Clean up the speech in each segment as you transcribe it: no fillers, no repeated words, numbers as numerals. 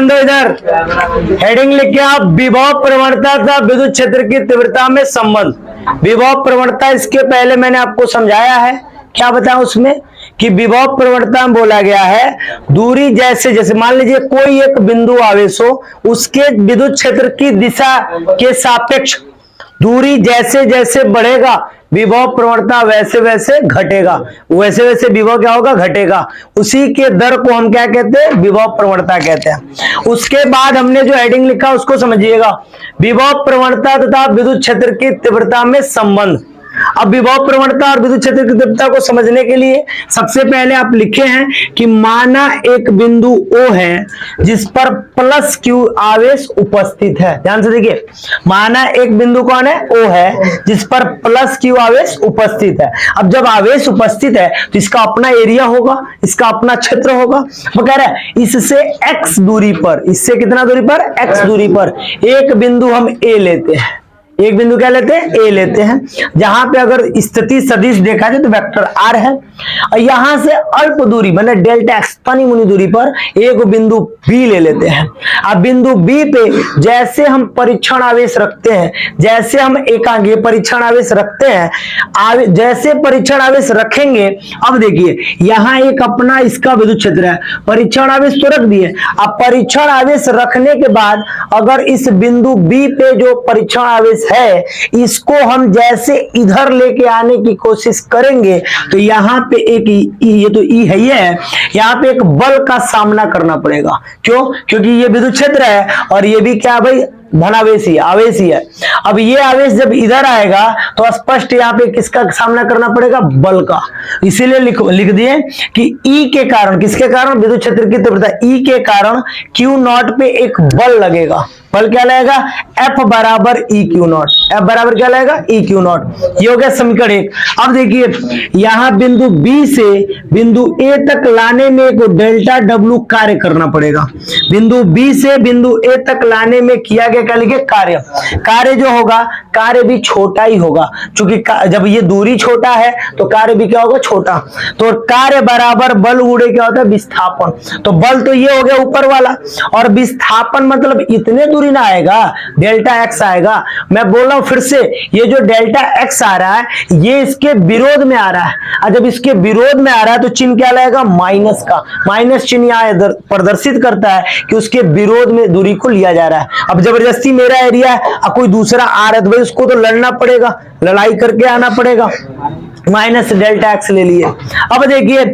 दो इधर हेडिंग लिख के आप विभव प्रवणता तथा विद्युत क्षेत्र की तीव्रता में संबंध। विभव प्रवणता इसके पहले मैंने आपको समझाया है, क्या बताया उसमें कि विभव प्रवणता में बोला गया है दूरी जैसे जैसे, मान लीजिए कोई एक बिंदु आवेश हो, उसके विद्युत क्षेत्र की दिशा के सापेक्ष दूरी जैसे जैसे बढ़ेगा विभव प्रवणता वैसे वैसे घटेगा, वैसे वैसे विभव क्या होगा, घटेगा। उसी के दर को हम क्या कहते हैं, विभव प्रवणता कहते हैं। उसके बाद हमने जो हेडिंग लिखा उसको समझिएगा, विभव प्रवणता तथा विद्युत क्षेत्र की तीव्रता में संबंध। अब विभव प्रवणता और विद्युत क्षेत्र की तीव्रता को समझने के लिए सबसे पहले आप लिखे हैं कि माना एक बिंदु O है जिस पर प्लस Q आवेश उपस्थित है। ध्यान से देखिए, माना एक बिंदु कौन है, O है जिस पर प्लस Q आवेश उपस्थित है। अब जब आवेश उपस्थित है तो इसका अपना एरिया होगा, इसका अपना क्षेत्र होगा। वो कह रहा है इससे x दूरी पर, इससे कितना दूरी पर, x दूरी पर एक बिंदु हम A लेते हैं। एक बिंदु क्या लेते हैं, ए लेते हैं, जहां पे अगर स्थिति सदिश देखा जाए तो वेक्टर आर है। और यहां से अल्प दूरी मतलब डेल्टा एक्स तनी मुनी दूरी पर एक बिंदु बी ले लेते हैं। अब बिंदु बी पे जैसे हम परीक्षण आवेश रखते हैं, जैसे हम एकांकीय परीक्षण आवेश रखते हैं, जैसे परीक्षण आवेश रखेंगे, अब देखिए यहां एक अपना इसका विद्युत क्षेत्र है, परीक्षण आवेश तो रख दिए। अब परीक्षण आवेश रखने के बाद अगर इस बिंदु बी पे जो परीक्षण आवेश है इसको हम जैसे इधर लेके आने की कोशिश करेंगे तो यहाँ पे एक ये तो ई है, ये है, यहाँ पे एक बल का सामना करना पड़ेगा। क्यों? क्योंकि ये विद्युत क्षेत्र है और ये भी क्या भाई, धनावेशी आवेश ही है। अब ये आवेश जब इधर आएगा तो स्पष्ट यहाँ पे किसका सामना करना पड़ेगा, बल का। इसीलिए लिख दिए कि ई के कारण, किसके कारण, विद्युत क्षेत्र की तीव्रता ई के कारण Q नॉट पे एक बल लगेगा। बल क्या लगेगा, F बराबर ई क्यू नॉट। F बराबर क्या लगेगा, ई क्यू नॉट। ये हो गया समीकरण एक। अब देखिए यहां बिंदु B से बिंदु A तक लाने में एक डेल्टा W कार्य करना पड़ेगा। बिंदु B से बिंदु A तक लाने में किया गया क्या लिखे, कार्य। कार्य जो होगा, कार्य भी छोटा ही होगा, क्योंकि जब ये दूरी छोटा है तो कार्य भी क्या होगा, छोटा। तो कार्य बराबर बल गुणे क्या होता है, विस्थापन। तो बल तो ये हो गया ऊपर वाला, और विस्थापन मतलब इतने दूरी ना आएगा, डेल्टा एक्स आएगा। मैं बोल रहा हूं फिर से, ये जो डेल्टा एक्स आ रहा है ये इसके विरोध में आ रहा है, और जब इसके विरोध में आ रहा है तो चिन्ह क्या लगेगा, माइनस का। माइनस चिन्ह यहाँ प्रदर्शित करता है कि उसके विरोध में दूरी को लिया जा रहा है। अब जबरदस्ती मेरा एरिया है और कोई दूसरा आ रहा है तो भाई उसको तो लड़ना पड़ेगा, लड़ाई करके आना पड़ेगा। माइनस डेल्टा एक्स ले लिए। अब देखिए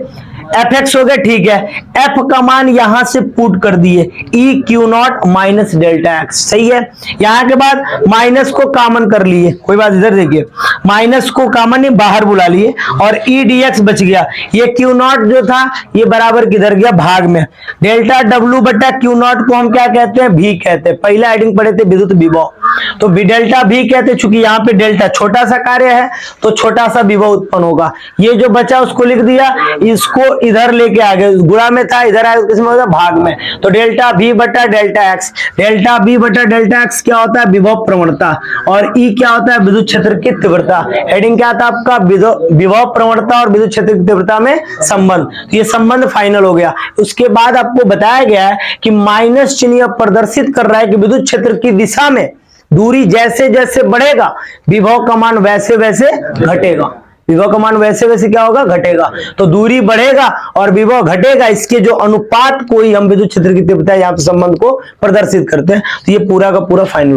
एफ एक्स हो गया, ठीक है, एफ का मान यहां से पुट कर दिए, E Q not minus delta x, सही है। यहां के बाद माइनस को कॉमन कर लिए, कोई बात, इधर देखिए माइनस को कॉमन ही बाहर बुला लिए और ई डी एक्स बच गया। ये क्यू नॉट जो था ये बराबर किधर गया, भाग में। डेल्टा डब्ल्यू बटा क्यू नॉट को हम क्या कहते हैं, भी कहते हैं। पहला हेडिंग पढ़े थे विद्युत विभव, तो डेल्टा भी कहते हैं। चूंकि यहाँ पे डेल्टा छोटा सा कार्य है तो छोटा सा विभव उत्पन्न होगा। ये जो बचा उसको लिख दिया, इसको इधर लेके आ गए, गुणा में था इधर आया, किसमें होता है, भाग में। तो डेल्टा भी बटा डेल्टा एक्स, डेल्टा भी बटा डेल्टा एक्स क्या होता है, विभव प्रवणता, और ई क्या होता है, विद्युत क्षेत्र की तीव्रता। हेडिंग क्या था आपका, विभव प्रवणता और विद्युत क्षेत्र की तीव्रता में संबंध। तो ये संबंध फाइनल हो गया। उसके बाद आपको बताया गया है कि माइनस चिन्ह प्रदर्शित कर रहा है कि विद्युत क्षेत्र की दिशा में दूरी जैसे जैसे बढ़ेगा विभव का मान वैसे वैसे घटेगा। विभव का मान वैसे वैसे क्या होगा, घटेगा। तो दूरी बढ़ेगा और विभव घटेगा, इसके जो अनुपात को ही हम विद्युत क्षेत्र की तीव्रता यहाँ पे संबंध को प्रदर्शित करते हैं। तो ये पूरा का पूरा फाइनल